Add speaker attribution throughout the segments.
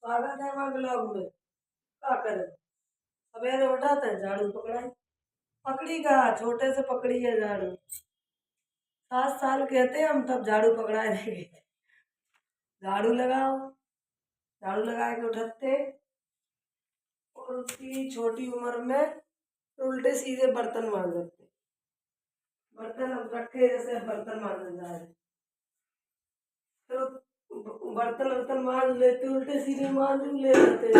Speaker 1: स्वागत है हमारे ब्लॉग में। क्या करे, सवेरे उठा था झाड़ू पकड़ाई, पकड़ी कहा, छोटे से पकड़ी है झाड़ू। 7 साल के थे हम तब झाड़ू पकड़ाए देंगे। झाड़ू लगाओ, झाड़ू लगा के उठते और उसकी छोटी उम्र में उल्टे सीधे बर्तन मांज देते। बर्तन अब रखे जैसे बर्तन मांजने जा रहे, तो बर्तन वर्तन मांज लेते, उल्टे सीधे मांज ले लेते,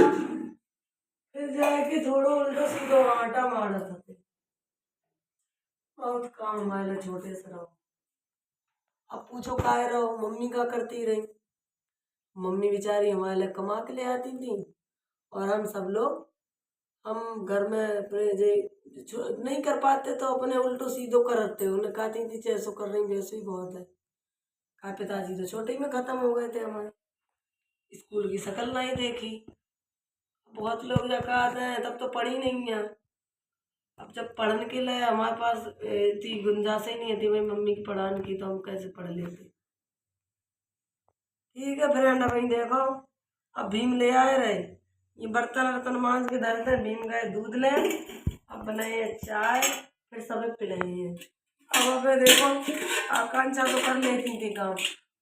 Speaker 1: फिर जाके थोड़ा उल्टा सीधा आटा मारा था। बहुत काम हमारे छोटे से रहो। अब पूछो काहे रहो, मम्मी का करती रही। मम्मी बेचारी हमारे लिए कमा के ले आती थी और हम सब लोग, हम घर में अपने नहीं कर पाते तो अपने उल्टो सीधो करते। उन्हें कहती थी जैसो कर रही वैसे ही बहुत है। कहा पिताजी तो छोटे ही में खत्म हो गए थे हमारे, स्कूल की शक्ल नहीं देखी। बहुत लोग जब कहते हैं तब तो पढ़ी नहीं है। अब जब पढ़ने के लिए हमारे पास इतनी गुंजाइश ही नहीं थी भाई मम्मी की पढ़ाने की, तो हम कैसे पढ़ लेते। ठीक है फ्रेंड, अभी देखो अब भीम ले आए रहे, ये बर्तन वर्तन मांज के धरते, भीम गए दूध ले, अब बनाए चाय, फिर सब पिलाइए। अब अबे देखो आकांक्षा तो कर लेती थी काम,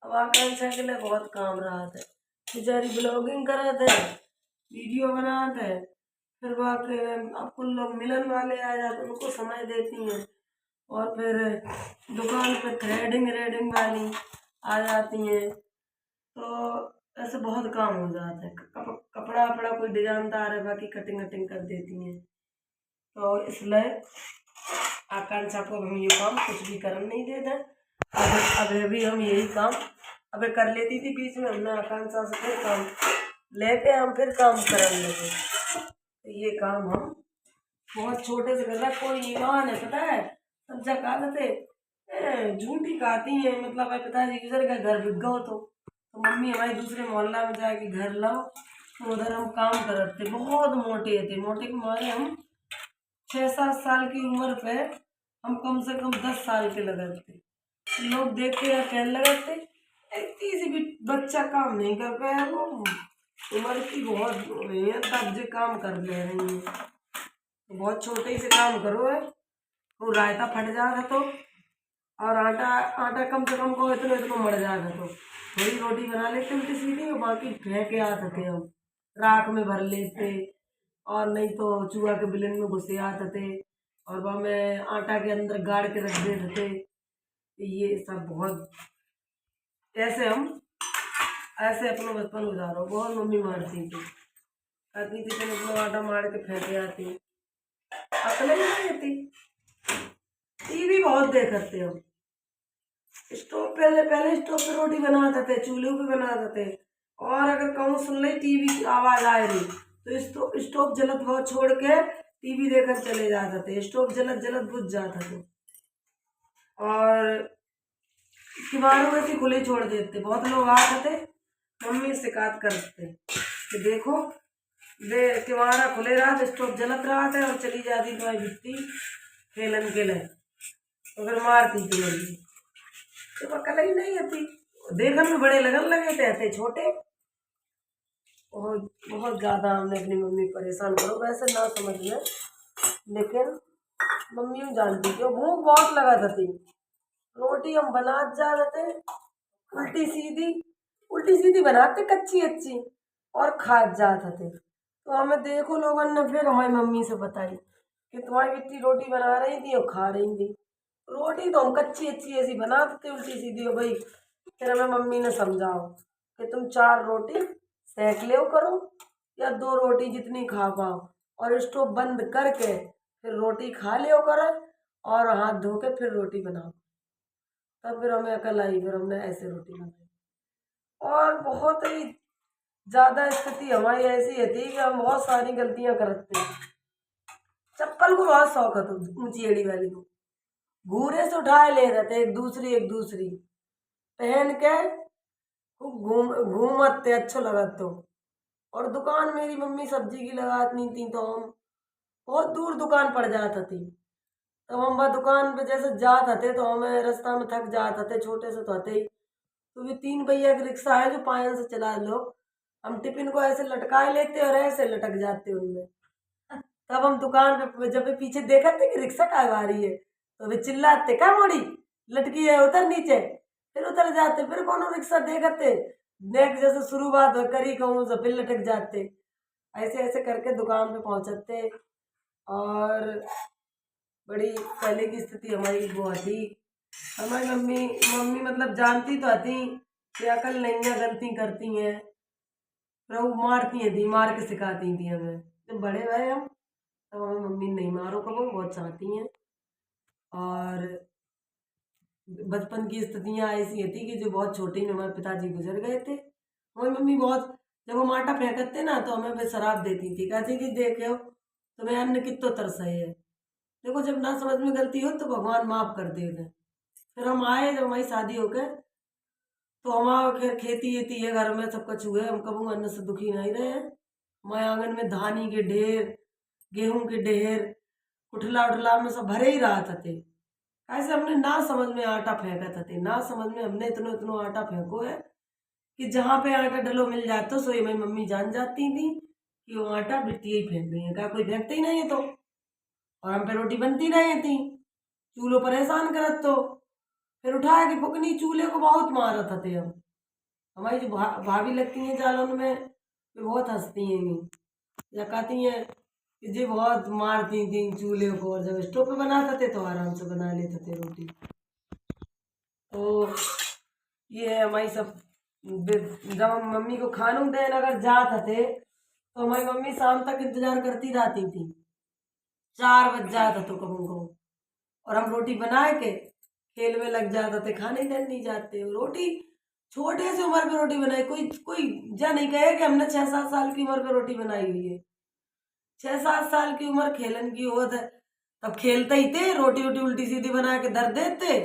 Speaker 1: अब आकांक्षा के लिए बहुत काम रहा था। बेचारी ब्लॉगिंग कर रहे थे, वीडियो बनाते, फिर बाकी अब कुल लोग मिलन वाले आ जाते उनको समय देती हैं, और फिर दुकान पे थ्रेडिंग रेडिंग वाली आ जाती हैं, तो ऐसे बहुत काम हो जाता है। कपड़ा वपड़ा कोई डिजाइनदार है बाकी कटिंग वटिंग कर देती हैं, तो इसलिए आकांक्षा को हम ये काम कुछ भी करने नहीं देते। अब भी हम यही काम अबे कर लेती थी, बीच में हमने आकांक्षा से फिर काम लेके हम फिर काम करने लगे। तो ये काम हम बहुत छोटे से कर रहा। कोई ईमान है पता है, सब जगह कहते झूठी खाती है, मतलब भाई पिताजी गुजर का घर बिक गो तो मम्मी हमारी दूसरे मोहल्ला में जाके घर लाओ, तो उधर हम काम करते। बहुत मोटे थे, मोटे के मारे हम 6-7 साल की उम्र पे हम कम से कम 10 साल के लगे थे। लोग देख के या कहने लगे थे किसी भी बच्चा काम नहीं कर पाया, वो उम्र की बहुत नहीं है तब जो काम कर ले रही है। तो बहुत छोटे से काम करो है, वो रायता फट जाएगा तो, और आटा आटा कम से कम को इतना इतना मर जाएगा तो थोड़ी रोटी बना लेते उल्टी सीधी, और बाकी फेंक के आते थे हम, राख में भर लेते, और नहीं तो चूहा के बिलन में घुसे आते थे, और वह में आटा के अंदर गाड़ के रख देते थे। ये सब बहुत ऐसे हम ऐसे अपना बचपन गुजारो। बहुत मम्मी मारती थी, कहती थी तुम अपना आटा मार के फेंके आती, अकल ही नहीं आती। टीवी बहुत देखते हम, स्टोव पहले पहले स्टोव पे रोटी बनाते थे, चूल्हे पे बनाते थे, और अगर कहूँ सुन ले टीवी की आवाज आ रही तो स्टोव जलत बहुत छोड़ के टीवी देखकर चले जाते थे। स्टोव जलत जलत बुझ जाता था, और किवाड़ वैसे खुले छोड़ देते। बहुत लोग आते थे, मम्मी शिकायत करते कि देखो वे किवाड़ा खुले रहा था, स्टोव जलत रहा था, और चली जाती तुम्हारी भित्ती खेलन के लिए, तो फिर मारती थी मम्मी। तो अकल ही नहीं आती, देखने में बड़े लगन लगे थे ऐसे छोटे। बहुत बहुत ज़्यादा हमने अपनी मम्मी को परेशान करो, वैसे ना समझ में, लेकिन मम्मी हम जानती थी। भूख बहुत लगा था, रोटी हम बना जा रहे थे उल्टी सीधी बनाते कच्ची अच्छी, और खा जाते थे। तो हमें देखो लोगों ने फिर हमारी मम्मी से बताई कि तुम्हारी बेटी रोटी बना रही थी और खा रही थी। रोटी तो हम कच्ची अच्छी ऐसी बनाते थे उल्टी सीधी हो गई। फिर हमें मम्मी ने समझाओ कि तुम 4 रोटी सेक ले करो, या 2 रोटी जितनी खा पाओ, और स्टोव बंद करके फिर रोटी खा ले करो, और हाथ धो के फिर रोटी बनाओ। तब फिर हमें अकल आई, फिर हमने ऐसे रोटी बनाई। और बहुत ही ज़्यादा स्थिति हमारी ऐसी थी कि हम बहुत सारी गलतियां करते हैं। चप्पल को बहुत शौक है, तो ऊंची एड़ी वाली को घूरे से उठाए ले रहे थे, एक दूसरी पहन के खूब घूमते अच्छा लगा तो। और दुकान मेरी मम्मी सब्जी की लगाती थी, तो हम बहुत दूर दुकान पड़ जाती थी, तो हम वह दुकान पे जैसे जाते थे तो हमें रास्ता में थक जाते थे, छोटे से तो थे ही। तो भी 3 पहिया की रिक्शा है जो 5 से चला लो, हम टिफिन को ऐसे लटकाए लेते और ऐसे लटक जाते उनमें। तब हम दुकान पे जब भी पीछे देखते कि रिक्शा का आ रही है तो वे चिल्लाते, क्या मोड़ी लटकी है उतर नीचे, फिर उतर जाते, फिर कौन रिक्शा देखते नेक्स्ट जैसे शुरुआत करी कहूँ तो फिर लटक जाते। ऐसे ऐसे करके दुकान पे पहुंचते। और बड़ी पहले की स्थिति हमारी वो थी। हमारी मम्मी मम्मी मतलब जानती तो थी कि अकल नहीं है, गलती करती हैं, पर वो मारती थी, मार के सिखाती थी हमें। जब बड़े भले हम तब हमें मम्मी नहीं मारो कबो, बहुत चाहती हैं। और बचपन की स्थितियाँ ऐसी थी कि जो बहुत छोटी में हमारे पिताजी गुजर गए थे। हमारी मम्मी बहुत जब हम आटा फेंकते ना तो हमें वे शराब देती थी, कहती कि देखो तुम्हें अन्न कितो तरस है, देखो जब ना समझ में गलती हो तो भगवान माफ कर देते। फिर हम आए जब हमारी शादी हो गए तो हमारा खैर खेती वेती है घर में, सब कुछ हुए, हम कबू अन्न से दुखी नहीं रहे हैं। हमारे आंगन में धानी के ढेर, गेहूं के ढेर, उठला उठला में सब भरे ही रहा थे। ऐसे हमने ना समझ में आटा फेंका थे, ना समझ में हमने इतनो इतनो आटा फेंको है कि जहाँ पे आटा डलो मिल जाता सो मेरी मम्मी जान जाती थी कि वो आटा बिट्टी ही फेंक रही है, क्या कोई फेंकते ही नहीं है तो। और हम पे रोटी बनती नहीं थी, चूल्हों परेशान करत तो फिर उठा के फुकनी चूल्हे को बहुत मारत थे हम। हमारी जो भाभी लगती हैं जालन में वे बहुत हंसती हैं या कहती हैं कि जी बहुत मारती थी चूल्हे को, और जब स्टोव पे बनाते थे तो आराम से बना लेते थे रोटी। तो ये है हमारी सब। जब हम मम्मी को खानों देने अगर जाते थे तो हमारी मम्मी शाम तक इंतजार करती रहती थी, 4 बज जाता तो कबू को, और हम रोटी बना के खेल में लग जाते थे, खाने देने नहीं जाते। रोटी छोटे से उम्र पे रोटी बनाई, कोई कोई जा नहीं कहे कि हमने 6-7 साल की उम्र पे रोटी बनाई हुई है। 6-7 साल की उम्र खेलन की हो तब खेलते ही थे, रोटी वोटी उल्टी सीधी बना के धर देते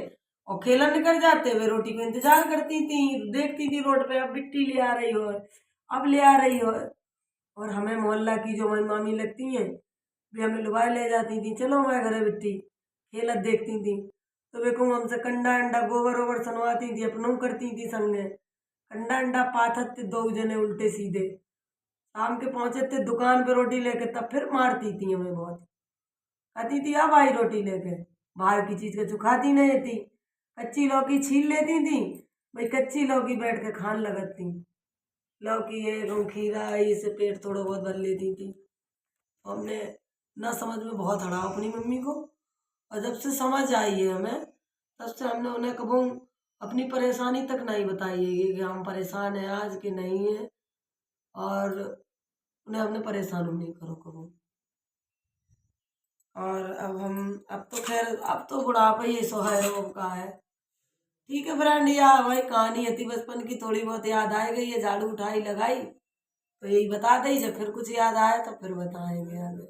Speaker 1: और खेलन निकल जाते। वे रोटी को इंतजार करती थी, देखती थी रोड पे अब बिट्टी ले आ रही हो, अब ले आ रही हो। और हमें मोहल्ला की जो हमारी मामी लगती हैं वे हमें लुभाए ले जाती थी, चलो हमारे घरे बिट्टी खेलत देखती थी। तो वे कहूँ हमसे कंडा अंडा गोबर वोबर सुनवाती थी, अपनों करती थी संगे, कंडा अंडा पाथत थे 2 जने उल्टे सीधे। शाम के पहुंचे थे दुकान पे रोटी लेके तब फिर मारती थी हमें बहुत, कहती थी अब आई रोटी लेके, बाहर की चीज के खाती नहीं थी। कच्ची लौकी छील लेती थी, भाई कच्ची लौकी बैठ के खान लगती, लौकी है खीरा इससे पेट थोड़ा बहुत भर लेती थी। हमने ना समझ में बहुत हड़ा अपनी मम्मी को, और जब से समझ आई है हमें तब से हमने उन्हें कबू अपनी परेशानी तक नहीं बताई है कि हम परेशान हैं आज के नहीं है, और उन्हें हमने परेशान नहीं करो कबू। और अब तो खैर अब तो बुढ़ापा ही सो है रोग का है। ठीक है फ्रेंड, यह हमारी कहानी थी बचपन की, थोड़ी बहुत याद आ गई है, झाड़ू उठाई लगाई तो यही बता दी, जब फिर कुछ याद आया तो फिर बताएंगे आगे।